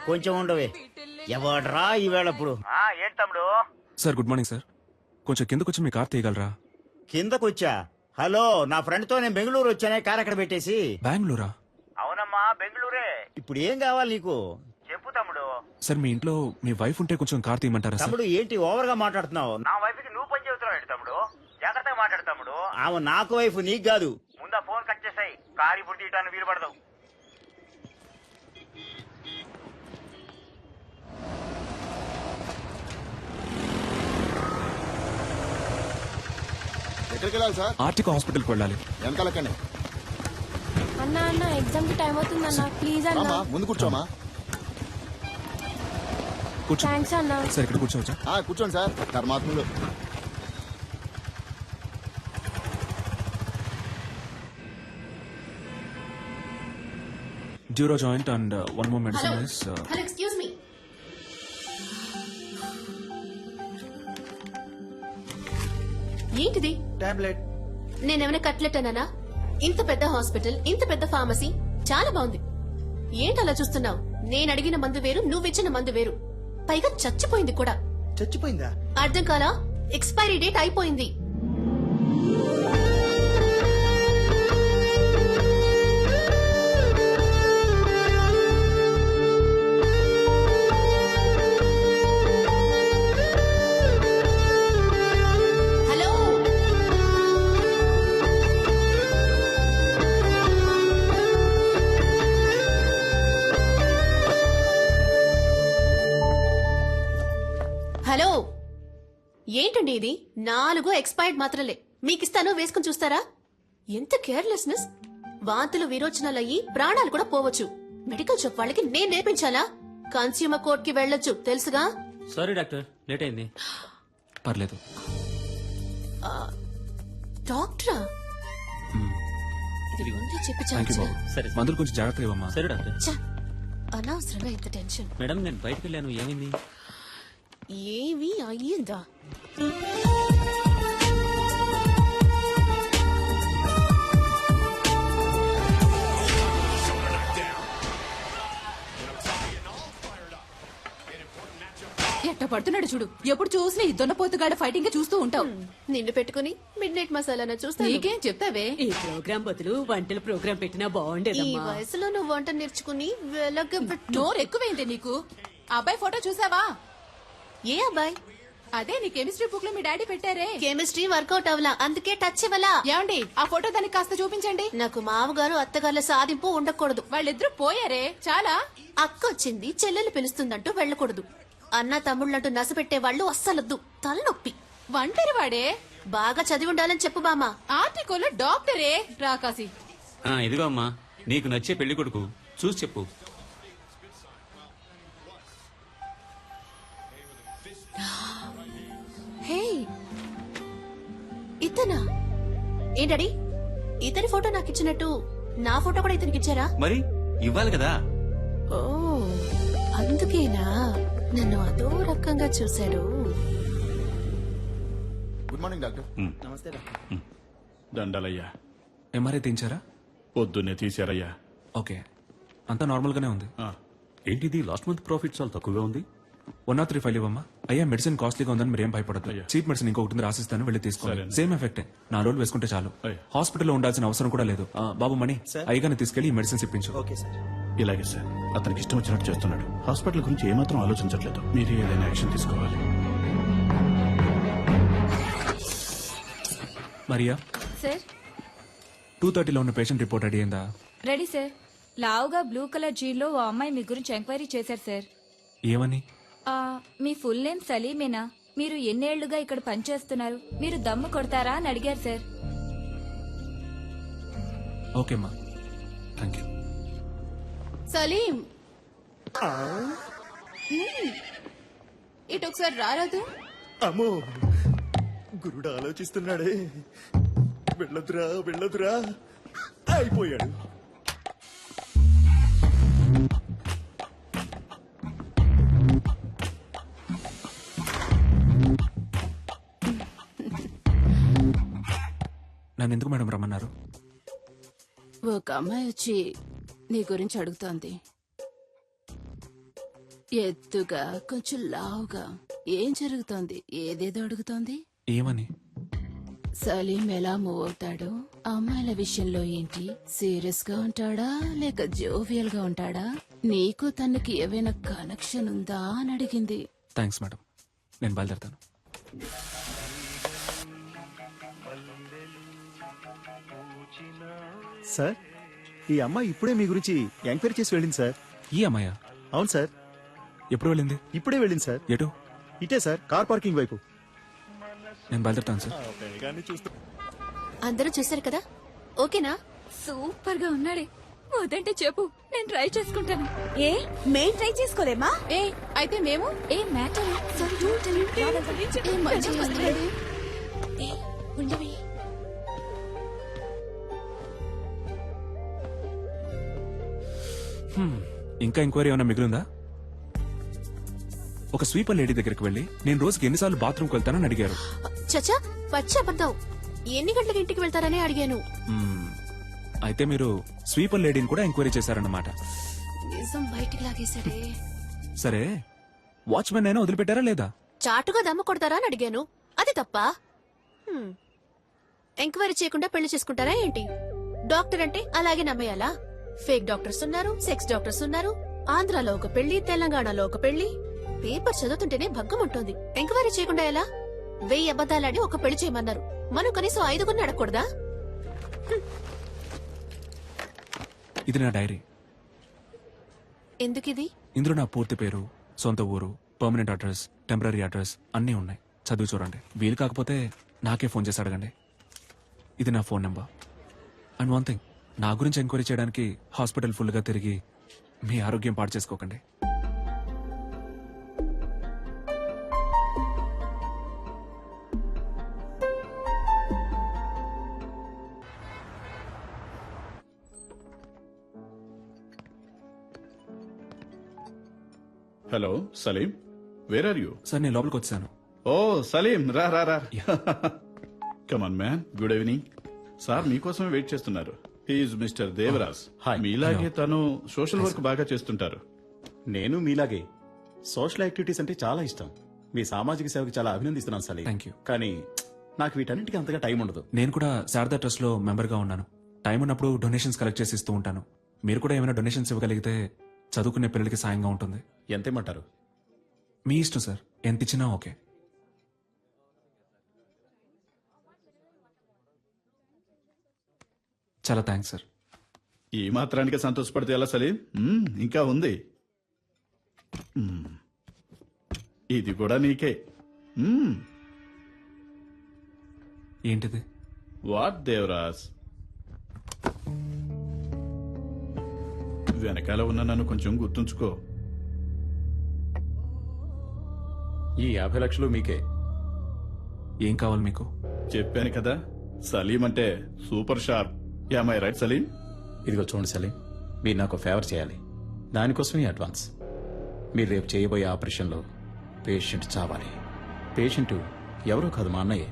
కొంచెం ఉండవే. ఎవడ్రా ఈవేళప్పుడు? ఏంటి తమ్ముడు? Sir good morning sir. కొంచెం కిందకొచ్చి మీ కార్ తీయగలరా? కిందకొచ్చా? హలో, నా ఫ్రెండ్ తో నేను బెంగళూరు వచ్చానే, కార్ అక్కడ పెట్టేసి. బెంగళూరా? అవునమ్మా, బెంగళూరే. ఇప్పుడు ఏం కావాలి నీకు? చెప్పు తమ్ముడు. సార్ మీ ఇంట్లో మీ వైఫ్ ఉంటే కొంచెం కార్ తీయమంటారా సార్? తమ్ముడు ఏంటి ఓవర్ గా మాట్లాడుతున్నావు? నా వైఫ్ కి నువ్వు పని చెబుతున్నావు తమ్ముడు. జాగ్రత్తగా మాట్లాడు తమ్ముడు. ఆమె నాకు వైఫ్, నీకు కాదు. ముందా ఫోన్ కట్ చేసాయి. కారు ఇప్పుడు తీయటానికి వీలు పడదావు. ఎక్కడికి వెళ్ళాలి సార్? ఆర్టికో హాస్పిటల్కి వెళ్ళాలి. వెనకాలకండి. అన్నా ఎగ్జామ్ కి టైం అవుతుంది అన్న, ప్లీజ్ అన్న. ముందు కూర్చోమా. కూర్చో. థ్యాంక్స్ అన్న. సార్ ఇక్కడ కూర్చోవచ్చా? కూర్చోండి సార్. ధర్మాత్ములు. డ్యూరో joint and one more medicine is hello excuse me. ఏంటిది? టాబ్లెట్. నేనేమైనా కట్లెట్ అన్నానా? ఇంత పెద్ద హాస్పిటల్, ఇంత పెద్ద ఫార్మసీ, చాలా బాగుంది. ఏంటి అలా చూస్తున్నావు? నేను అడిగిన మందు వేరు, నువ్విచ్చిన మందు వేరు. పైగా చచ్చిపోయింది కూడా. చచ్చిపోయిందా? అర్థం కాలా? ఎక్స్పైరీ డేట్ అయిపోయింది. హలో, ఏంటండి ఇది? 4 ఎక్స్పైర్డ్ మాత్రలే మీకిస్తాను, వేసుకుని చూస్తారా? ఎంత కేర్లెస్నెస్! వాంతులు విరోచనాలయ్యి ప్రాణాలు కూడా పోవచ్చు. మెడికల్ షాప్ వాళ్ళకి నేను నేర్పించాలా? కన్స్యూమర్ కోర్ట్ కి వెళ్ళొచ్చు, తెలుసుగా? సారీ డాక్టర్, లేట్ అయింది. పర్లేదు. డాక్టరా? ఇది ముందే చెప్పి థ్యాంక్ యూ చాలు. బాబు. సరే మందులు కొంచెం జాగ్రత్తగా ఇవ్వమ్మా. సరే డాక్టర్. ఛ, అనవసరంగా ఇంత టెన్షన్. మేడం నేను బయటకు వెళ్ళాను, ఏమైంది? ఏవి అయ్యిందా? ఎట్ట పడుతున్నాడు చూడు. ఎప్పుడు చూసినా ఈ దొన్నపోతుగాడ ఫైటింగ్ చూస్తూ ఉంటావు. నిన్ను పెట్టుకుని మిడ్ నైట్ మసాలా చూస్తా. నీకేం చెప్తావే? ఈ ప్రోగ్రాం బదులు వంటల ప్రోగ్రాం పెట్టినా ఈ బాగుండేదమ్మా. వయసులో నువ్వు వంట నేర్చుకుని వెలగబెట్టు. నోరు ఎక్కువైంది నీకు. అబ్బాయి ఫోటో చూసావా? ఏ అబ్బాయి? అదే నీ కెమిస్ట్రీ బుక్ లో మీ డాడీ పెట్టారే. కెమిస్ట్రీ వర్కౌట్ అవలా, అందుకే టచ్ ఇవ్వలా. ఏమండి ఆ ఫోటో దానికి కాస్త చూపించండి. నాకు మామగారు అత్తగారుల సాధింపు ఉండకూడదు. వాళ్ళిద్దరూ పోయారే చాలా. అక్క వచ్చింది, చెల్లెలు పిలుస్తుందంటూ వెళ్ళకూడదు. అన్న తమ్ముళ్ళంటూ నసపెట్టే వాళ్ళు అస్సలొద్దు, తలనొప్పి. వంటరి వాడే. బాగా చదివి ఉండాలని చెప్పు బామా. ఆర్టికోలో డాక్టరే రాకాసి. ఇదిగో అమ్మా, నీకు నచ్చే పెళ్లి కొడుకు చూసి చెప్పు. హే, ఇతనా? ఏంటడి ఇతని ఫోటో నాకు ఇచ్చినట్టు నా ఫోటో కూడా ఇతనికి ఇచ్చారా? మరి ఇవ్వాలి కదా. ఓ, అందుకేనా నన్ను అదో రకంగా చూశాడు. Good morning doctor. నమస్తే డాక్టర్. దండలయ్యా. ఎంఆర్ఐ తీయించారా? పొద్దున్నే తీశారయ్యా. ఓకే, అంతా నార్మల్ గానే ఉంది. ఏంటిది లాస్ట్ మంత్ ప్రాఫిట్ చాలా తక్కువగా ఉంది. 103 ఫైల్ ఇవ్వమ్మా. అయ్యా మెడిసిన్ కాస్ట్లీగా ఉందని మీరు ఏం భయపడదు. అయ్యా. చీప్ మెడిసిన్ ఇంకొకటి రాసిస్తాను, వెళ్ళి తీసుకోండి. సరే. సేమ్ ఎఫెక్టే, 4 రోజులు వేసుకుంటే చాలు. అయ్యా. హాస్పిటల్లో ఉండాల్సిన అవసరం కూడా లేదు. బాబు మణి, అయ్యగాని తీసుకెళ్లి ఈ మెడిసిన్స్ ఇప్పించు. Okay sir. ఇలాగే సార్, అతనికి ఇష్టం వచ్చినట్టు చేస్తున్నాడు. హాస్పిటల్ గురించి ఏమాత్రం ఆలోచించట్లేదు. మీరు ఏదైనా యాక్షన్ తీసుకోవాలి. మరియా, సార్ 2:30లో ఉన్న పేషెంట్ రిపోర్ట్ రెడీ అయిందా? Ready sir. లావుగా బ్లూ కలర్ జీన్లో ఓ అమ్మాయి మీ గురించి ఎంక్వైరీ చేశారు సార్. ఏమని? మీ ఫుల్ నేమ్ సలీమేనా? మీరు ఎన్నేళ్లుగా ఇక్కడ పనిచేస్తున్నారు? మీరు దమ్ము కొడతారా అని అడిగారు సార్. ఓకేమ్మా, థ్యాంక్ యూ. సలీం, ఇటు ఒకసారి రారాదు. అమ్మో, గురుడు ఆలోచిస్తున్నాడే. వెళ్ళదురా వెళ్ళదురా, అయిపోయాడు. నన్ను ఎందుకు మేడం రమ్మన్నారు? ఒక అమ్మాయి వచ్చి నీ గురించి అడుగుతోంది. ఎత్తుగా కొంచెం లావుగా. ఏం జరుగుతోంది? ఏదేదో అడుగుతోంది. ఏమని? సలీం ఎలా మూవ్ అవుతాడు, అమ్మాయిల విషయంలో ఏంటి, సీరియస్ గా ఉంటాడా లేక జోవియల్ గా ఉంటాడా, నీకు తనకి ఏవైనా కనెక్షన్ ఉందా అని అడిగింది. థ్యాంక్స్ మేడం, నేను బయలుదేరుతాను. సార్, ఈ అమ్మాయి ఇప్పుడే మీ గురించి ఎంక్వైరీ చేసి వెళ్ళింది సార్. ఈ అమ్మాయ అవును సార్, ఎప్పుడు వెళ్ళింది? ఇప్పుడే వెళ్ళింది సార్. ఎటు? ఇటే సార్, కార్ పార్కింగ్ వైపు. నేను బయలుదేరుతాను సార్. అందరూ చూశారు కదా, ఓకేనా? సూపర్ గా ఉన్నాడే. వద్దంటే చెప్పు, నేను ట్రై చేసుకుంటాను. ఏ మేం ట్రై చేసుకోలేమా? ఏ అయితే మేము ఏ మ్యాటర్ ఉండవి. ఇంకా ఎంక్వైరీ ఏమైనా మిగిలిందా? ఒక స్వీపర్ లేడీ దగ్గరికి వెళ్ళి నేను రోజుకి ఎన్నిసార్లు బాత్రూమ్కి వెళ్తానని అడిగారు. చచ్చా, పచ్చి అబద్ధం. ఎన్ని గంటలకు ఇంటికి వెళ్తారని అడిగాను. అయితే మీరు స్వీపర్ లేడీని కూడా ఎంక్వైరీ చేశారన్నమాట. నిజం బయటికి లాగేశాడే. సరే, వాచ్మెన్ అయినా వదిలిపెట్టారా లేదా? చాటుగా దమ్ము కొడతారా అని అడిగాను. అది తప్ప? ఎంక్వైరీ చేయకుండా పెళ్లి చేసుకుంటారా ఏంటి? డాక్టర్ అంటే అలాగే నమ్మేయాలా? ఫేక్ డాక్టర్స్ ఉన్నారు, సెక్స్ డాక్టర్స్ ఉన్నారు. ఆంధ్రాలో ఒక పెళ్లి, తెలంగాణలో ఒక పెళ్లి. పేపర్ చదువుతుంటేనే భగ్గం ఉంటుంది. ఎంక్వైరీ చేయకుండా ఎలా? 1000 అబద్దాలాడి ఒక పెళ్లి చేయమన్నారు. మనం కనీసం 5 అడగకూడదా? ఇది నా డైరీ. ఎందుకిది? ఇందులో నా పూర్తి పేరు, సొంత ఊరు, పర్మనెంట్ అడ్రస్, టెంపరీ అడ్రస్ అన్నీ ఉన్నాయి. చదివి చూడండి. వీలు కాకపోతే నాకే ఫోన్ చేసి అడగండి. ఇది నా phone number. And one thing, నా గురించి ఎంక్వైరీ చేయడానికి హాస్పిటల్ ఫుల్గా తిరిగి మీ ఆరోగ్యం పాడు చేసుకోకండి. Hello Salim, where are you? Sir, నేను లోపలికి వచ్చాను. ఓ సలీం, రా రా రా. Come on man, good evening. Sir మీకోసమే వెయిట్ చేస్తున్నారు. He's mister Devaraj. మీలాగే తను సోషల్ వర్క్ బాగా చేస్తుంటారు. నేను మీలాగే సోషల్ యాక్టివిటీస్ అంటే చాలా ఇష్టం. మీ సామాజిక సేవకి చాలా అభినందిస్తున్నాను సలీం. Thank you. కానీ నాకు వీటన్నిటికీ అంతగా టైం ఉండదు. నేను కూడా శారదా ట్రస్ట్ లో మెంబర్ గా ఉన్నాను. టైం ఉన్నప్పుడు డొనేషన్స్ కలెక్ట్ చేసి ఇస్తూ ఉంటాను. మీరు కూడా ఏమైనా డొనేషన్స్ ఇవ్వగలిగితే చదువుకునే పిల్లలకి సాయంగా ఉంటుంది. ఎంతేమంటారు? మీ ఇష్టం సార్, ఎంత ఇచ్చినా ఓకే. చాలా థ్యాంక్స్ సార్. ఈ మాత్రానికి సంతోషపడితే ఎలా సలీం? ఇంకా ఉంది. ఇది కూడా నీకే. ఏంటిది? వాట్ దేవరాజ్? వెనకాల ఉన్న నన్ను కొంచెం గుర్తుంచుకో. ఈ 50 లక్షలు మీకే. ఏం కావాలి మీకు? చెప్పాను కదా, సలీం అంటే super sharp. Am I right Salim? ఇదిగో చూడండి సలీం, మీరు నాకు ఫేవర్ చేయాలి. దానికోసమే అడ్వాన్స్. మీరు రేపు చేయబోయే ఆపరేషన్లో పేషెంట్ చావాలి. పేషెంట్ ఎవరో కాదు, మా అన్నయ్య.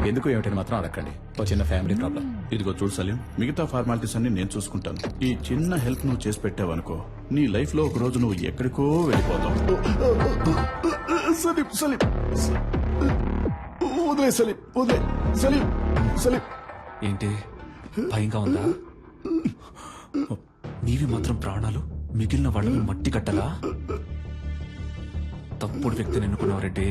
ఎందుకు ఏమిటని మాత్రం అడగండి. ఓ చిన్న ఫ్యామిలీ ప్రాబ్లం. ఇదిగో చూడు సలీం, మిగతా ఫార్మాలిటీస్ అన్ని నేను చూసుకుంటాను. ఈ చిన్న హెల్ప్ నువ్వు చేసి పెట్టావనుకో, నీ లైఫ్ లో ఒక రోజు నువ్వు ఎక్కడికో వెళ్ళిపోతావు. సలీం సలీం వదిలే సలీం, వదిలే సలీం. సలీం ఏంటి భయంగా ఉందా? నీవి మాత్రం ప్రాణాలు, మిగిలిన వాళ్ళని మట్టి కట్టలా? తప్పుడు వ్యక్తిని ఎన్నుకున్నావు రెడ్డి.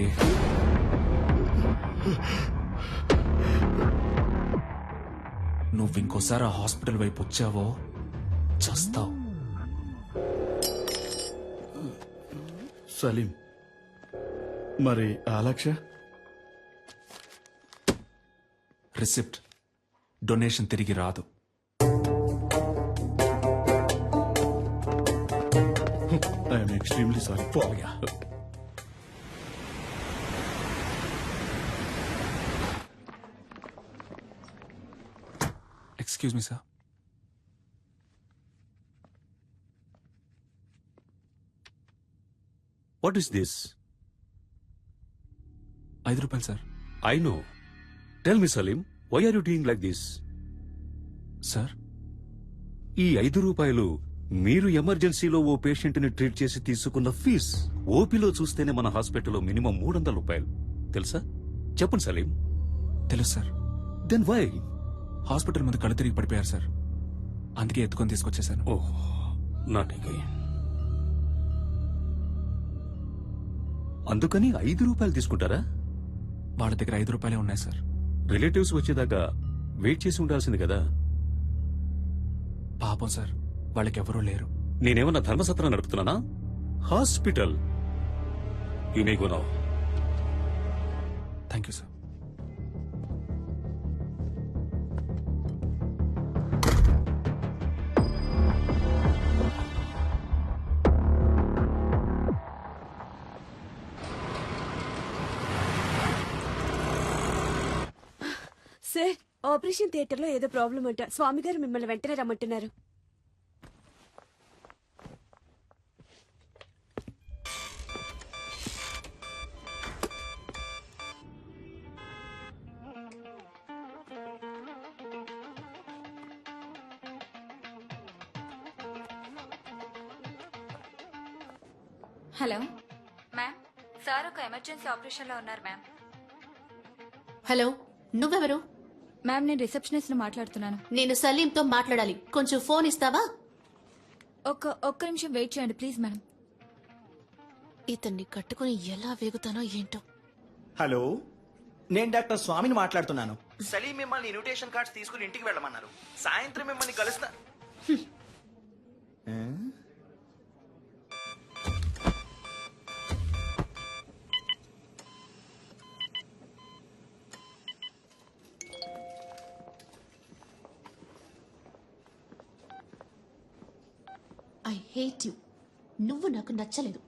నువ్వు ఇంకోసారి ఆ హాస్పిటల్ వైపు వచ్చావో చస్తావు. సలీం, మరి ఆ లక్ష? రిసిప్ట్, డొనేషన్ తిరిగి రాదు. I'm extremely sorry. పోయా. Excuse me sir. What is this? ₹5 sir. I know. Tell me Salim, why are you doing like this? Sir ఈ 5 రూపాయలు మీరు ఎమర్జెన్సీలో ఓ పేషెంట్ ని ట్రీట్ చేసి తీసుకున్న ఫీజ్. ఓపీలో చూస్తేనే మన హాస్పిటల్లో మినిమం 300 రూపాయలు తెలుసా? చెప్పండి సలీం. తెలుసు సార్. Then why? హాస్పిటల్ ముందు కళ్ళు తిరిగి పడిపోయారు సార్, అందుకే ఎత్తుకొని తీసుకొచ్చేసాను. ఓహ్, నాట్ అగైన్. అందుకని 5 రూపాయలు తీసుకుంటారా? వాళ్ళ దగ్గర 5 రూపాయలే ఉన్నాయి సార్. రిలేటివ్స్ వచ్చేదాకా వెయిట్ చేసి ఉండాల్సింది కదా. పాపం సార్, వాళ్ళకెవరూ లేరు. నేనేమన్నా ధర్మసత్రం నడుపుతున్నానా? Hospital. You may go now. Thank you sir. Sir, operation theatre లో ఏదో ప్రాబ్లం అంట. స్వామి గారు మిమ్మల్ని వెంటనే రమ్మంటున్నారు. హలో మ్యామ్, సార్ ఒక ఎమర్జెన్సీ ఆపరేషన్ లో ఉన్నారు మ్యామ్. హలో, నువ్వెవరు? మ్యామ్, నేను రిసెప్షనిస్ట్ ని మాట్లాడుతున్నాను. నేను సలీంతో మాట్లాడాలి. కొంచెం ఫోన్ ఇస్తావా? ఒక్క నిమిషం వెయిట్ చేయండి ప్లీజ్ మేడం. ఇతన్ని కట్టుకుని ఎలా వేగుతానో ఏంటో. హలో, నేను డాక్టర్ స్వామిని మాట్లాడుతున్నాను. సలీం మిమ్మల్ని ఇన్విటేషన్ కార్డ్స్ తీసుకుని ఇంటికి వెళ్ళమన్నారు. సాయంత్రం మిమ్మల్ని కలుస్తా. I hate you. నువ్వు నాకు నచ్చలేదు.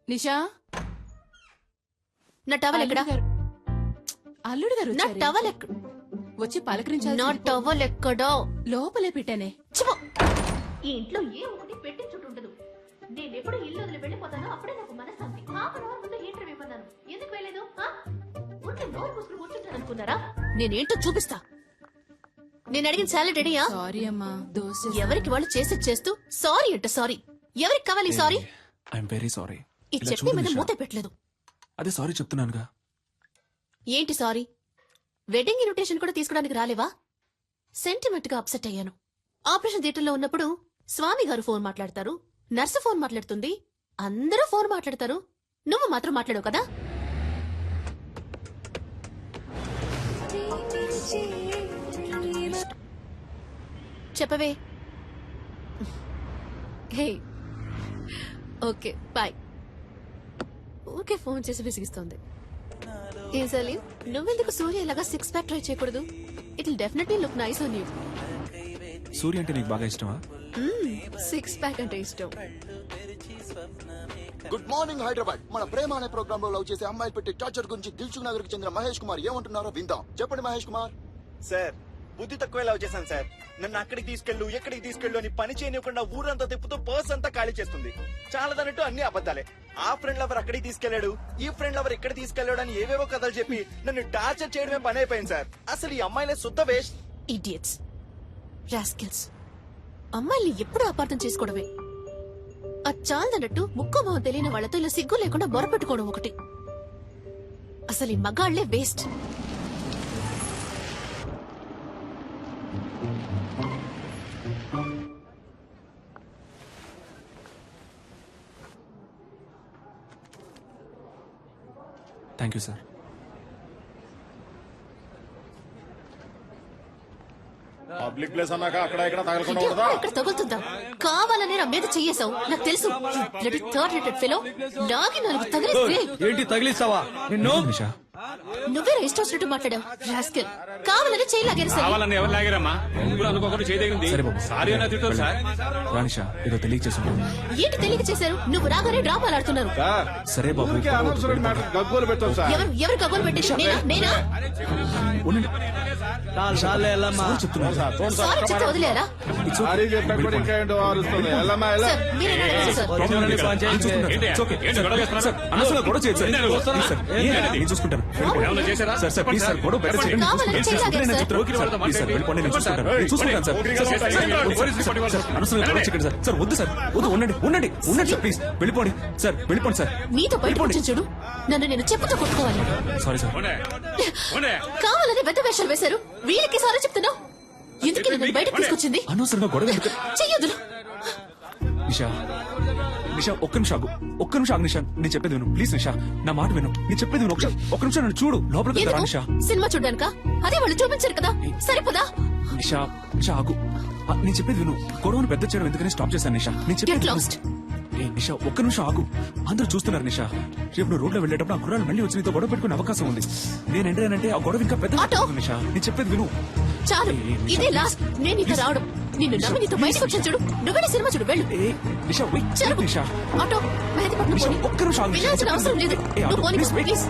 నిషా, నా టవల్ ఎక్కడా? అల్లుడు గారు నా వచ్చారే. టవల్ ఎక్కడ? వచ్చి పలకరించాలి. నా టవల్ ఎక్కడో? లోపలే పెట్టానే. చిపో. ఈ ఇంట్లో ఏ ఒకటి పెట్టి చుట్టుండదు. నేను ఎప్పుడు ఇల్లు వదిలి వెళ్ళిపోతానో అప్పుడే నాకు మనశ్శాంతి. హాఫ్ అన్ అవర్ ముందు హీటర్ ఇవ్వన్నాను. ఎందుకు వెళ్ళలేదు? ఉంటే నోరు పూసుకుని కూర్చుంటాను అనుకున్నారా? నేనేంటో చూపిస్తా. నేను అడిగిన సాలరీ రెడీయా? సారీ అమ్మా, దోశ. ఎవరికి వాళ్ళు చేసేది చేస్తూ సారీ అంట సారీ. ఎవరికి కావాలి సారీ? I'm very sorry. ఈ చట్నీ మీద మూత పెట్టలేదు. అదే సారీ చెప్తున్నానుగా. ఏంటి సారీ? వెడ్డింగ్ ఇన్విటేషన్ కూడా తీసుకోవడానికి రాలేవా? సెంటిమెంట్ గా అప్సెట్ అయ్యాను. ఆపరేషన్ థియేటర్లో ఉన్నప్పుడు స్వామి గారు ఫోన్ మాట్లాడతారు, నర్సు ఫోన్ మాట్లాడుతుంది, అందరూ ఫోన్ మాట్లాడతారు. నువ్వు మాత్రం మాట్లాడవు కదా? చెప్పవే. Hey, okay bye. ఊరికే ఫోన్ చేసి విసిగిస్తోంది. ఏ సలీం, నువ్వెందుకు సూర్య ఇలాగా 6 ప్యాక్ ట్రై చేయకూడదు? It will definitely look nice on you. Surya అంటే నీకు బాగా ఇష్టమా? 6 ప్యాక్ అంటే ఇష్టం. Good morning Hyderabad. మన ప్రేమ అనే ప్రోగ్రామ్ లో లవ్ చేసే అమ్మాయిలు పెట్టి టార్చర్ గురించి దిల్సుఖ్ నగర్ కి చెందిన మహేష్ కుమార్ ఏమంటున్నారో విందాం. చెప్పండి మహేష్ కుమార్. సార్, బుద్ధి తక్కువ లవ్ చేశాను సార్. నన్ను అక్కడికి తీసుకెళ్ళు, ఎక్కడికి తీసుకెళ్ళు అని పని చేయనివ్వకుండా ఊరంతా తిప్పుతూ పర్స్ అంతా ఖాళీ చేస్తుంది. చాలదన్నట్టు అన్ని అబద్ధాలే. ఆ ఫ్రెండ్ లవర్ అక్కడికి తీసుకెళ్లాడు, ఈ ఫ్రెండ్ లవర్ ఇక్కడ తీసుకెళ్లాడు అని ఏవేవో కథలు చెప్పి నన్ను టార్చర్ చేయడమే పని అయిపోయింది సార్. అసలు ఈ అమ్మాయిలే శుద్ధ వేస్ట్. Idiots, rascals. అమ్మాయిల్ని ఎప్పుడు అపార్థం చేసుకోవడమే. అది చాలదన్నట్టు ముక్కు మొహం తెలియని వాళ్ళతో ఇలా సిగ్గు లేకుండా మొరపెట్టుకోవడం ఒకటి. అసలు ఈ మగాళ్లే waste. Thank you sir. Public place అన్నాక అక్కడ ఇక్కడ తగలకుండా ఇది ఇక్కడ తగులుతుందా? కావాలనే నా మీద చెయ్యేశావు, నాకు తెలుసు. థర్డ్ రేటెడ్ ఫెలో లాగి 4 తగిలిస్తే ఏంటి తగిలిస్తావా? నిషా, నువ్వే ఇష్టం వచ్చినట్టు మాట్లాడావు రాస్కెల్. కావాలని చేయి లాగారు సార్. కావాలని ఎవరు లాగారమ్మా ముగ్గురు అనుకోకుండా చేయదగింది సరే బాబు సారీ అన్న తిట్టారు సార్ రానిషా ఏదో తెలియక చేస్తున్నాను. ఏంటి తెలియక చేశారు? నువ్వు రాగానే డ్రామాలు ఆడుతున్నారు. సరే బాబు గగ్గోలు పెట్టాం సార్. ఎవరు కబోలు పెట్టేసి నేనా ఉండండి. సారీ చెప్తున్నాను. సారీ చెప్తే వదిలేరా? It's okay. సారీ చెప్పా కూడా ఇంకా ఏంటో ఆరుస్తుంది. వెళ్ళమ్మా, వెళ్ళు. సార్ మీరేనా అడిగారు సార్? ప్రాబ్లం లేదు సార్. నేను చూసుకుంటాను. It's okay. సార్, అనవసరంగా గొడవ చేయొద్దు సార్. Please sir. నేను చూసుకుంటాను. ఏమన్నా చేశారా? సార్ ప్లీజ్ సార్ గొడవ బెటర్ చేయండి. కావాలని ప్లీజ్ సార్, చేయలాగారు నేను సార్. చెప్తాను. సార్, ప్లీజ్ సార్ వెళ్ళిపోండి. నేను చూసుకుంటాను. నేను చూసుకుంటాను సార్. సార్, అనవసరంగా గొడవ చేయకండి సార్. సార్ వద్దు సార్, వద్దు. ఉండండి సార్. ప్లీజ్ వెళ్ళిపోండి సార్. వెళ్ళిపోండి సార్. నీతో బయట కూర్చొని చూడు. నన్ను నేను చెప్పుతో కొట్టుకోవాలి. Sorry sir. కావాలని పెద్ద వేషాలు వేశారు. వీళ్ళకి సారీ చెప్తున్నావు. ఎందుకు నన్ను బయటకు తీసుకొచ్చింది? అనవసరంగా గొడవ ఎందుకు? చెయ్యొద్దు. నిషా ఒక్క నిమిషం ఆగు నిషా. నేను చెప్పేది విను ప్లీజ్ నిషా. నా మాట విను. నేను చెప్పేది విను. ఒక్క నిమిషం నన్ను చూడు. లోపలికి రా నిషా. సినిమా చూడ్డానికా? అదే వాళ్ళు చూపించారు కదా, సరిపోదా? నిషా ఆగు. నేను చెప్పేది విను. గొడవను పెద్ద చేయడం ఎందుకని స్టాప్ చేశాను నిషా. నేను Get చెప్పేది lost. ఏ నిషా ఒక్క నిమిషం ఆగు. అందరూ చూస్తున్నారు నిషా. రేపు నువ్వు రోడ్లో వెళ్ళేటప్పుడు ఆ కుర్రాలు మళ్ళీ వచ్చి నీతో గొడవ పెట్టుకునే అవకాశం ఉంది. నేను ఎంటానంటే ఆ గొడవ ఇంకా పెద్ద ఆటో. నిషా. నేను చెప్పేది విను. చాలు, ఇదే లాస్ట్. నేను నీతో రావడం. నిన్ను నమ్మి నీతో బయటకు వచ్చాను చూడు. నువ్వే సినిమా చూడు. వెళ్ళు. ఏ నిషా వెయిట్ చాలు. నిషా. ఆటో మెహదీపట్నం నిషా పోనీ. ఒక్క నిమిషం ఆగు. వెళ్ళాల్సిన అవసరం లేదు. ఏ, ఆటో, నువ్వు పోనీ please, wait. ప్లీజ్.